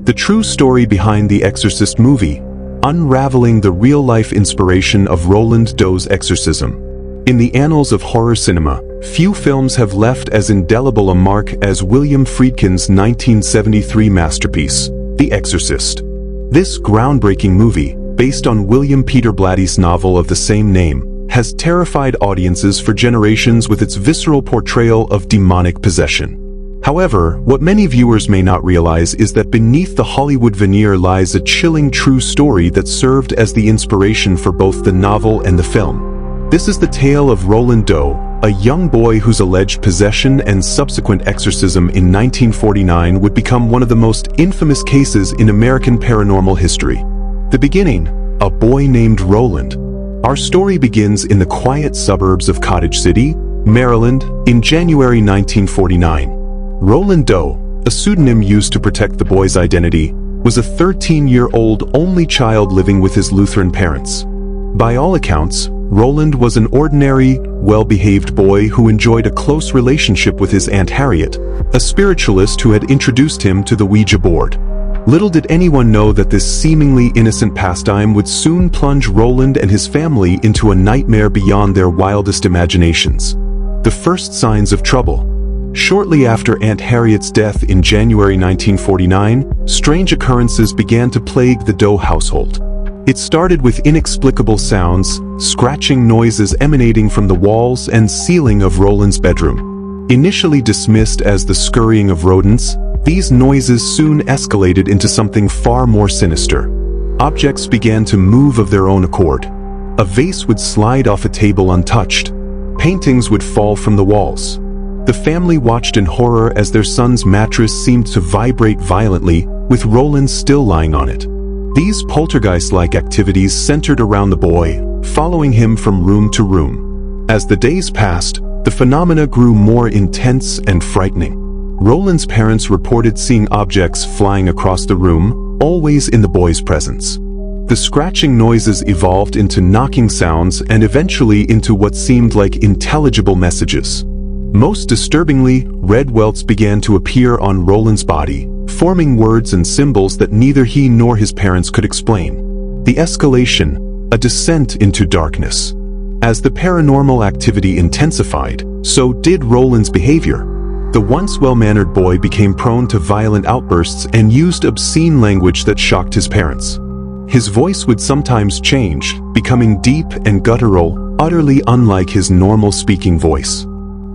the true story behind the Exorcist movie, unraveling the real-life inspiration of Roland Doe's Exorcism. In the annals of horror cinema, few films have left as indelible a mark as William Friedkin's 1973 masterpiece, The Exorcist. This groundbreaking movie, based on William Peter Blatty's novel of the same name, has terrified audiences for generations with its visceral portrayal of demonic possession. However, what many viewers may not realize is that beneath the Hollywood veneer lies a chilling true story that served as the inspiration for both the novel and the film. This is the tale of Roland Doe, a young boy whose alleged possession and subsequent exorcism in 1949 would become one of the most infamous cases in American paranormal history. The beginning, a boy named Roland. Our story begins in the quiet suburbs of Cottage City, Maryland, in January 1949. Roland Doe, a pseudonym used to protect the boy's identity, was a 13-year-old only child living with his Lutheran parents. By all accounts, Roland was an ordinary, well-behaved boy who enjoyed a close relationship with his Aunt Harriet, a spiritualist who had introduced him to the Ouija board. Little did anyone know that this seemingly innocent pastime would soon plunge Roland and his family into a nightmare beyond their wildest imaginations. The first signs of trouble. Shortly after Aunt Harriet's death in January 1949, strange occurrences began to plague the Doe household. It started with inexplicable sounds, scratching noises emanating from the walls and ceiling of Roland's bedroom. Initially dismissed as the scurrying of rodents, these noises soon escalated into something far more sinister. Objects began to move of their own accord. A vase would slide off a table untouched. Paintings would fall from the walls. The family watched in horror as their son's mattress seemed to vibrate violently, with Roland still lying on it. These poltergeist-like activities centered around the boy, following him from room to room. As the days passed, the phenomena grew more intense and frightening. Roland's parents reported seeing objects flying across the room, always in the boy's presence. The scratching noises evolved into knocking sounds and eventually into what seemed like intelligible messages. Most disturbingly, red welts began to appear on Roland's body, forming words and symbols that neither he nor his parents could explain. The escalation, a descent into darkness. As the paranormal activity intensified, so did Roland's behavior. The once well-mannered boy became prone to violent outbursts and used obscene language that shocked his parents. His voice would sometimes change, becoming deep and guttural, utterly unlike his normal speaking voice.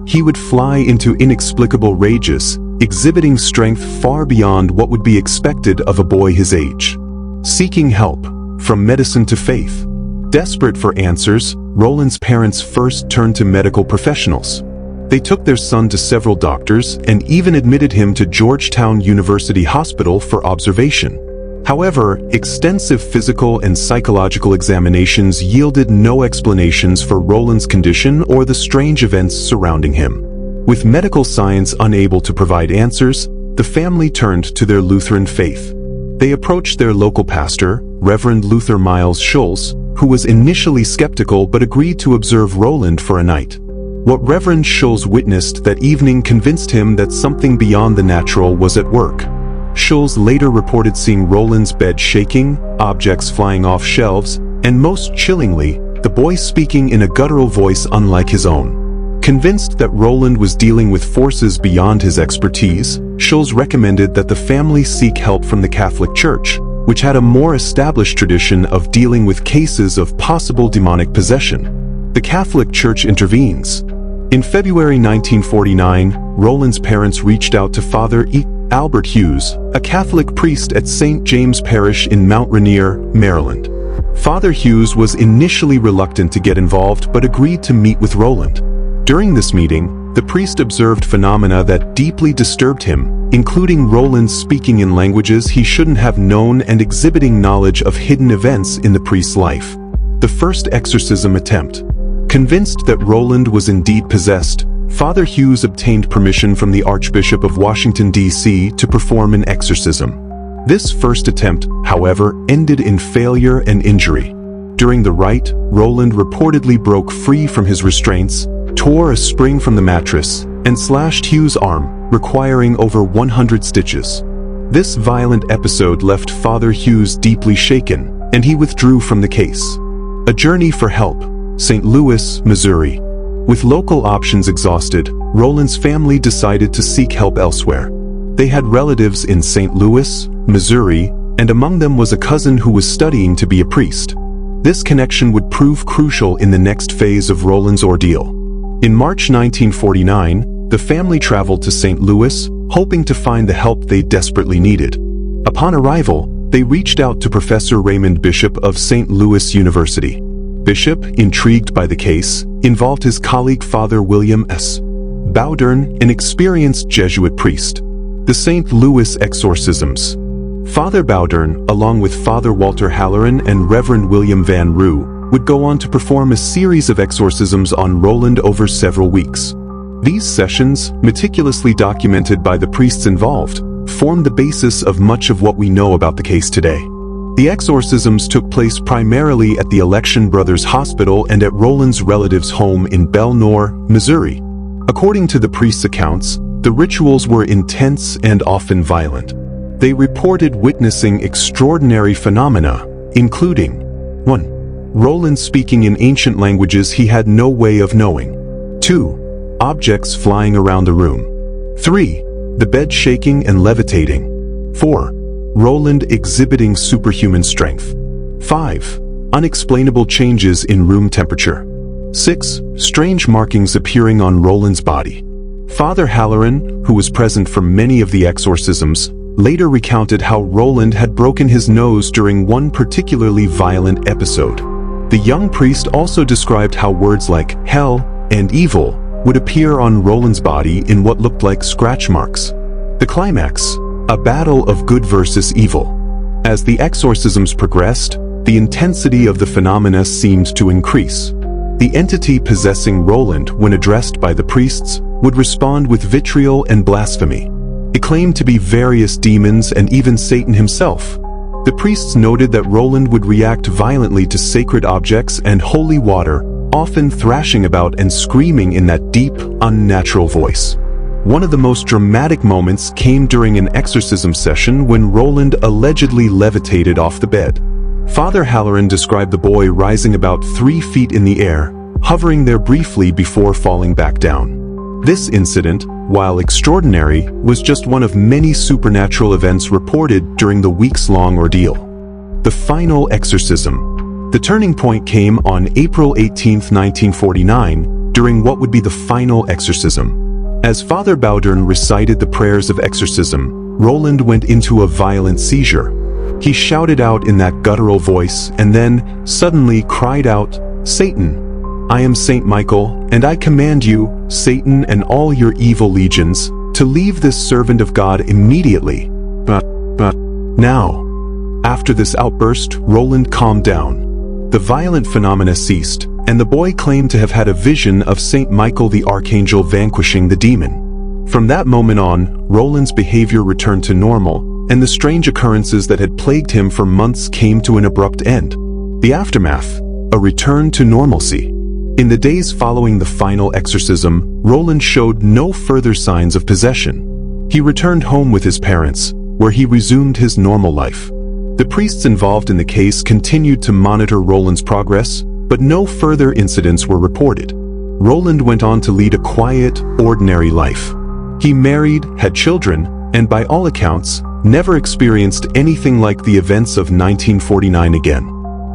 He would fly into inexplicable rages, exhibiting strength far beyond what would be expected of a boy his age. Seeking help, from medicine to faith. Desperate for answers, Roland's parents first turned to medical professionals. They took their son to several doctors and even admitted him to Georgetown University Hospital for observation. However, extensive physical and psychological examinations yielded no explanations for Roland's condition or the strange events surrounding him. With medical science unable to provide answers, the family turned to their Lutheran faith. They approached their local pastor, Reverend Luther Miles Schulz, who was initially skeptical but agreed to observe Roland for a night. What Reverend Schulz witnessed that evening convinced him that something beyond the natural was at work. Schulz later reported seeing Roland's bed shaking, objects flying off shelves, and most chillingly, the boy speaking in a guttural voice unlike his own. Convinced that Roland was dealing with forces beyond his expertise, Schulz recommended that the family seek help from the Catholic Church, which had a more established tradition of dealing with cases of possible demonic possession. The Catholic Church intervenes. In February 1949, Roland's parents reached out to Father Albert Hughes, a Catholic priest at St. James Parish in Mount Rainier, Maryland. Father Hughes was initially reluctant to get involved but agreed to meet with Roland. During this meeting, the priest observed phenomena that deeply disturbed him, including Roland speaking in languages he shouldn't have known and exhibiting knowledge of hidden events in the priest's life. The first exorcism attempt. Convinced that Roland was indeed possessed, Father Hughes obtained permission from the Archbishop of Washington, D.C. to perform an exorcism. This first attempt, however, ended in failure and injury. During the rite, Roland reportedly broke free from his restraints, tore a spring from the mattress, and slashed Hughes' arm, requiring over 100 stitches. This violent episode left Father Hughes deeply shaken, and he withdrew from the case. A journey for help, St. Louis, Missouri. With local options exhausted, Roland's family decided to seek help elsewhere. They had relatives in St. Louis, Missouri, and among them was a cousin who was studying to be a priest. This connection would prove crucial in the next phase of Roland's ordeal. In March 1949, the family traveled to St. Louis, hoping to find the help they desperately needed. Upon arrival, they reached out to Professor Raymond Bishop of St. Louis University. Bishop, intrigued by the case, involved his colleague Father William S. Bowdern, an experienced Jesuit priest. The St. Louis Exorcisms. Father Bowdern, along with Father Walter Halloran and Reverend William Van Roo, would go on to perform a series of exorcisms on Roland over several weeks. These sessions, meticulously documented by the priests involved, form the basis of much of what we know about the case today. The exorcisms took place primarily at the Election Brothers Hospital and at Roland's relatives' home in Belnor, Missouri. According to the priests' accounts, the rituals were intense and often violent. They reported witnessing extraordinary phenomena, including 1. Roland speaking in ancient languages he had no way of knowing. 2. Objects flying around the room. 3. The bed shaking and levitating. 4. Roland exhibiting superhuman strength. 5. Unexplainable changes in room temperature. 6. Strange markings appearing on Roland's body. Father Halloran, who was present for many of the exorcisms, later recounted how Roland had broken his nose during one particularly violent episode. The young priest also described how words like hell and evil would appear on Roland's body in what looked like scratch marks. The climax, a battle of good versus evil. As the exorcisms progressed, the intensity of the phenomena seemed to increase. The entity possessing Roland, when addressed by the priests, would respond with vitriol and blasphemy. It claimed to be various demons and even Satan himself. The priests noted that Roland would react violently to sacred objects and holy water, often thrashing about and screaming in that deep, unnatural voice. One of the most dramatic moments came during an exorcism session when Roland allegedly levitated off the bed. Father Halloran described the boy rising about 3 feet in the air, hovering there briefly before falling back down. This incident, while extraordinary, was just one of many supernatural events reported during the weeks-long ordeal. The final exorcism. The turning point came on April 18, 1949, during what would be the final exorcism. As Father Bowdern recited the prayers of exorcism, Roland went into a violent seizure. He shouted out in that guttural voice and then, suddenly cried out, "Satan! I am Saint Michael, and I command you, Satan and all your evil legions, to leave this servant of God immediately." But now, after this outburst, Roland calmed down. The violent phenomena ceased, and the boy claimed to have had a vision of Saint Michael the Archangel vanquishing the demon. From that moment on, Roland's behavior returned to normal, and the strange occurrences that had plagued him for months came to an abrupt end. The aftermath, a return to normalcy. In the days following the final exorcism, Roland showed no further signs of possession. He returned home with his parents, where he resumed his normal life. The priests involved in the case continued to monitor Roland's progress, but no further incidents were reported. Roland went on to lead a quiet, ordinary life. He married, had children, and by all accounts, never experienced anything like the events of 1949 again.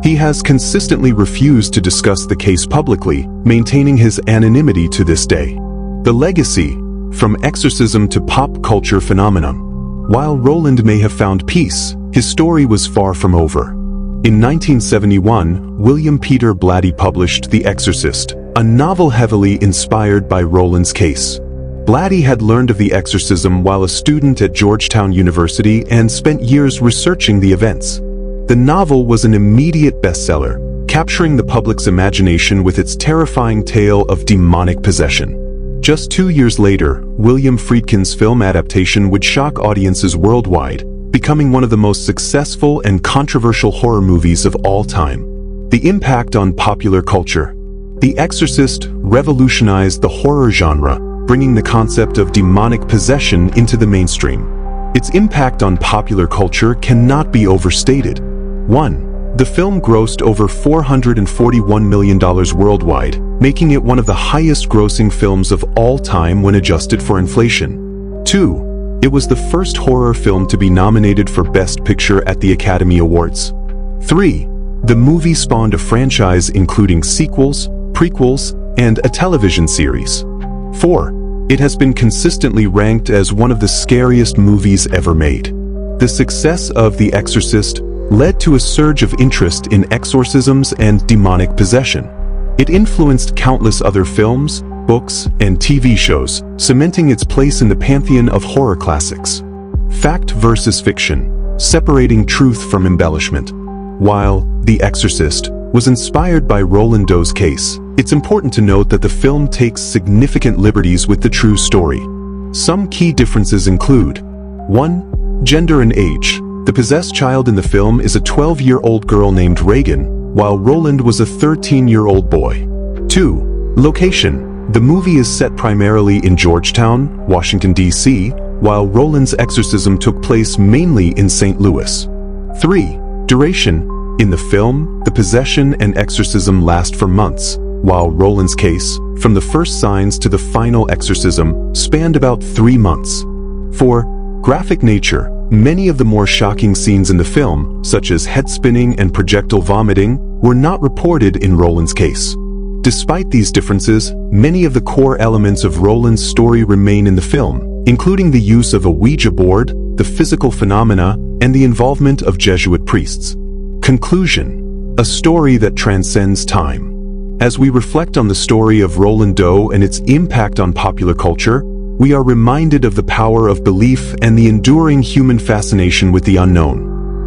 He has consistently refused to discuss the case publicly, maintaining his anonymity to this day. The legacy, from exorcism to pop culture phenomenon. While Roland may have found peace, his story was far from over. In 1971, William Peter Blatty published The Exorcist, a novel heavily inspired by Roland's case. Blatty had learned of the exorcism while a student at Georgetown University and spent years researching the events. The novel was an immediate bestseller, capturing the public's imagination with its terrifying tale of demonic possession. Just 2 years later, William Friedkin's film adaptation would shock audiences worldwide, becoming one of the most successful and controversial horror movies of all time. The impact on popular culture. The Exorcist revolutionized the horror genre, bringing the concept of demonic possession into the mainstream. Its impact on popular culture cannot be overstated. 1. The film grossed over $441 million worldwide, making it one of the highest-grossing films of all time when adjusted for inflation. 2. It was the first horror film to be nominated for Best Picture at the Academy Awards. 3. The movie spawned a franchise including sequels, prequels, and a television series. 4. It has been consistently ranked as one of the scariest movies ever made. The success of The Exorcist led to a surge of interest in exorcisms and demonic possession. It influenced countless other films, books, and TV shows, cementing its place in the pantheon of horror classics. Fact versus fiction, separating truth from embellishment. While The Exorcist was inspired by Roland Doe's case, it's important to note that the film takes significant liberties with the true story. Some key differences include: 1. Gender and age. The possessed child in the film is a 12-year-old girl named Reagan, while Roland was a 13-year-old boy. 2. Location. The movie is set primarily in Georgetown, Washington, D.C., while Roland's exorcism took place mainly in St. Louis. 3. Duration. In the film, the possession and exorcism last for months, while Roland's case, from the first signs to the final exorcism, spanned about 3 months. 4. Graphic nature. Many of the more shocking scenes in the film, such as head spinning and projectile vomiting, were not reported in Roland's case. Despite these differences, many of the core elements of Roland's story remain in the film, including the use of a Ouija board, the physical phenomena, and the involvement of Jesuit priests. Conclusion: a story that transcends time. As we reflect on the story of Roland Doe and its impact on popular culture, we are reminded of the power of belief and the enduring human fascination with the unknown.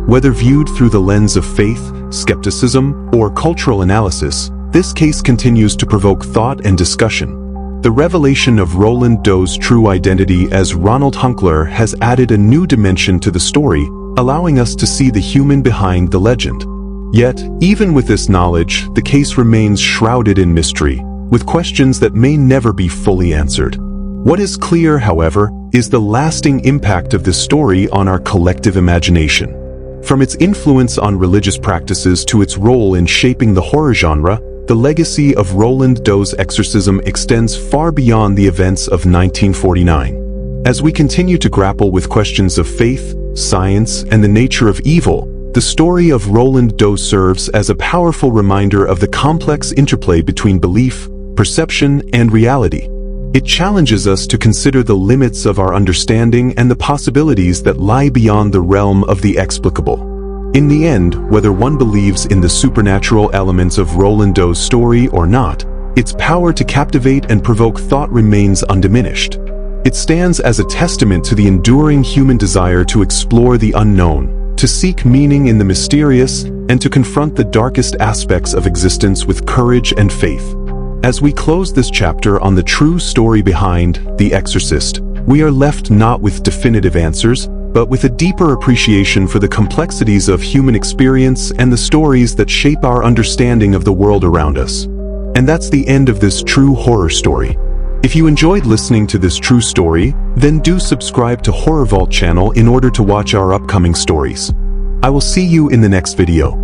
Whether viewed through the lens of faith, skepticism, or cultural analysis, this case continues to provoke thought and discussion. The revelation of Roland Doe's true identity as Ronald Hunkler has added a new dimension to the story, allowing us to see the human behind the legend. Yet, even with this knowledge, the case remains shrouded in mystery, with questions that may never be fully answered. What is clear, however, is the lasting impact of this story on our collective imagination. From its influence on religious practices to its role in shaping the horror genre, the legacy of Roland Doe's exorcism extends far beyond the events of 1949. As we continue to grapple with questions of faith, science, and the nature of evil, the story of Roland Doe serves as a powerful reminder of the complex interplay between belief, perception, and reality. It challenges us to consider the limits of our understanding and the possibilities that lie beyond the realm of the explicable. In the end, whether one believes in the supernatural elements of Roland Doe's story or not, its power to captivate and provoke thought remains undiminished. It stands as a testament to the enduring human desire to explore the unknown, to seek meaning in the mysterious, and to confront the darkest aspects of existence with courage and faith. As we close this chapter on the true story behind The Exorcist, we are left not with definitive answers, but with a deeper appreciation for the complexities of human experience and the stories that shape our understanding of the world around us. And that's the end of this true horror story. If you enjoyed listening to this true story, then do subscribe to Horror Vault channel in order to watch our upcoming stories. I will see you in the next video.